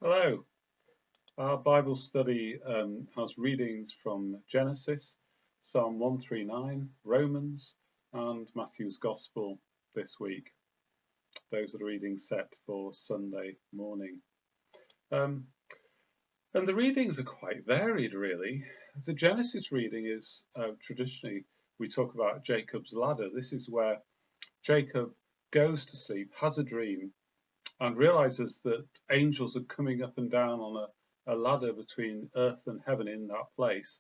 Hello. Our Bible study has readings from Genesis, Psalm 139, Romans, and Matthew's Gospel this week. Those are the readings set for Sunday morning. Um, and the readings are quite varied, really. The Genesis reading is traditionally, we talk about Jacob's ladder. This is where Jacob goes to sleep, has a dream, and realizes that angels are coming up and down on a ladder between earth and heaven in that place.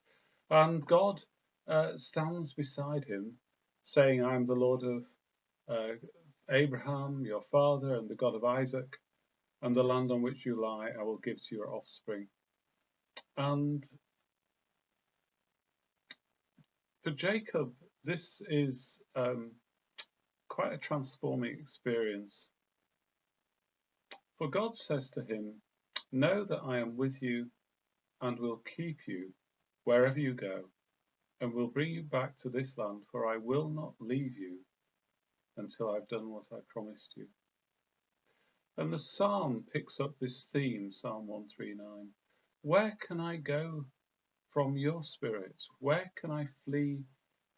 And God stands beside him, saying, I'm the Lord of Abraham, your father, and the God of Isaac, and the land on which you lie I will give to your offspring. And for Jacob, this is quite a transforming experience. For God says to him, know that I am with you and will keep you wherever you go, and will bring you back to this land, for I will not leave you until I've done what I promised you. And the psalm picks up this theme, Psalm 139. Where can I go from your spirit? Where can I flee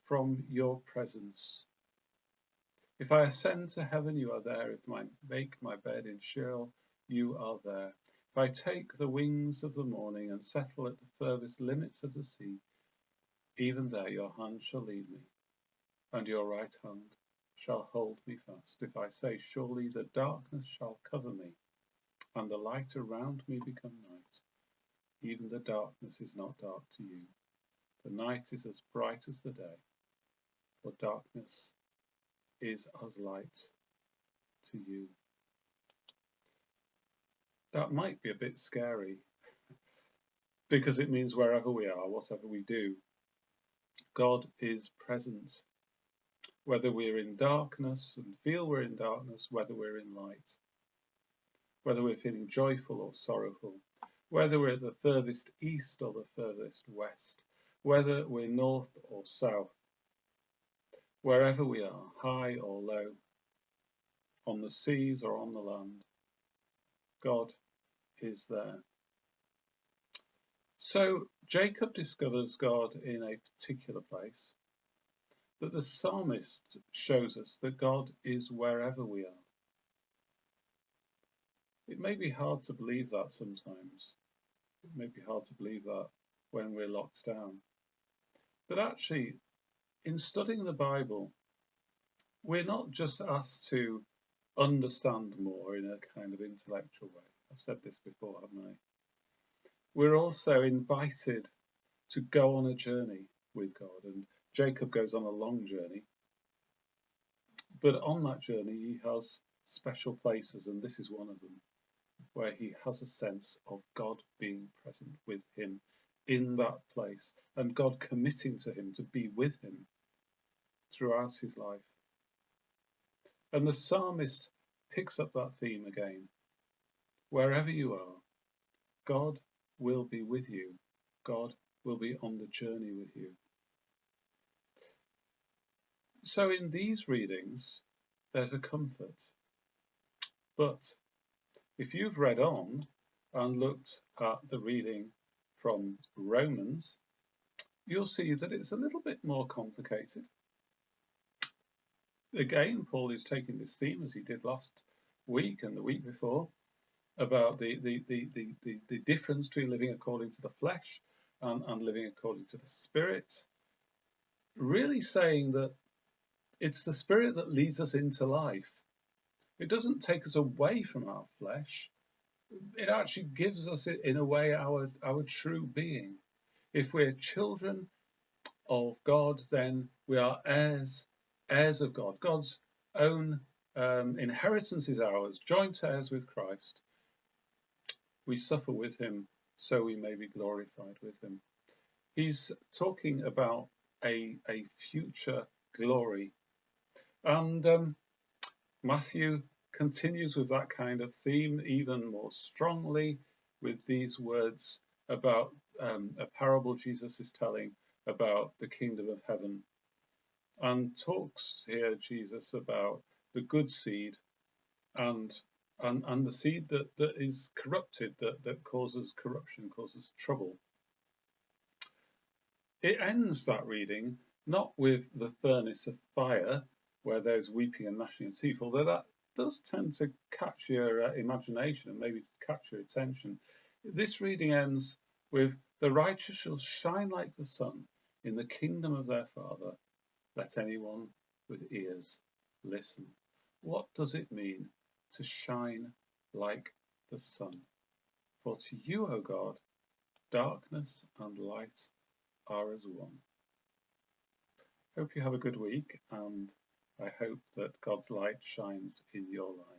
from your presence? If I ascend to heaven, you are there. If I make my bed in Sheol, you are there. If I take the wings of the morning and settle at the furthest limits of the sea, even there your hand shall lead me, and your right hand shall hold me fast. If I say, surely the darkness shall cover me, and the light around me become night, even the darkness is not dark to you. The night is as bright as the day, for darkness is as light to you. That might be a bit scary, because it means wherever we are, whatever we do, God is present. Whether we're in darkness and feel we're in darkness, whether we're in light, whether we're feeling joyful or sorrowful, whether we're at the furthest east or the furthest west, whether we're north or south, wherever we are, high or low, on the seas or on the land, God is there. So Jacob discovers God in a particular place, but the psalmist shows us that God is wherever we are. It may be hard to believe that sometimes. It may be hard to believe that when we're locked down. But actually, in studying the Bible, we're not just asked to understand more in a kind of intellectual way. I've said this before, haven't I? We're also invited to go on a journey with God. And Jacob goes on a long journey. But on that journey, he has special places, and this is one of them, where he has a sense of God being present with him in that place, and God committing to him to be with him throughout his life. And the psalmist picks up that theme again. Wherever you are, God will be with you. God will be on the journey with you. So in these readings, there's a comfort. But if you've read on and looked at the reading from Romans, you'll see that it's a little bit more complicated. Again, Paul is taking this theme, as he did last week and the week before, about the difference between living according to the flesh and living according to the spirit, really saying that it's the spirit that leads us into life. It doesn't take us away from our flesh. It actually gives us, in a way, our true being. If we're children of God, then we are heirs of God. God's own inheritance is ours, joint heirs with Christ. We suffer with him so we may be glorified with him. He's talking about a future glory. And Matthew continues with that kind of theme even more strongly with these words about a parable Jesus is telling about the kingdom of heaven, and talks here, Jesus, about the good seed and and the seed that is corrupted, that causes corruption, causes trouble. It ends that reading not with the furnace of fire, where there's weeping and gnashing of teeth, although that does tend to catch your imagination and maybe catch your attention. This reading ends with the righteous shall shine like the sun in the kingdom of their Father. Let anyone with ears listen. What does it mean to shine like the sun? For to you, O God, darkness and light are as one. Hope you have a good week, and I hope that God's light shines in your life.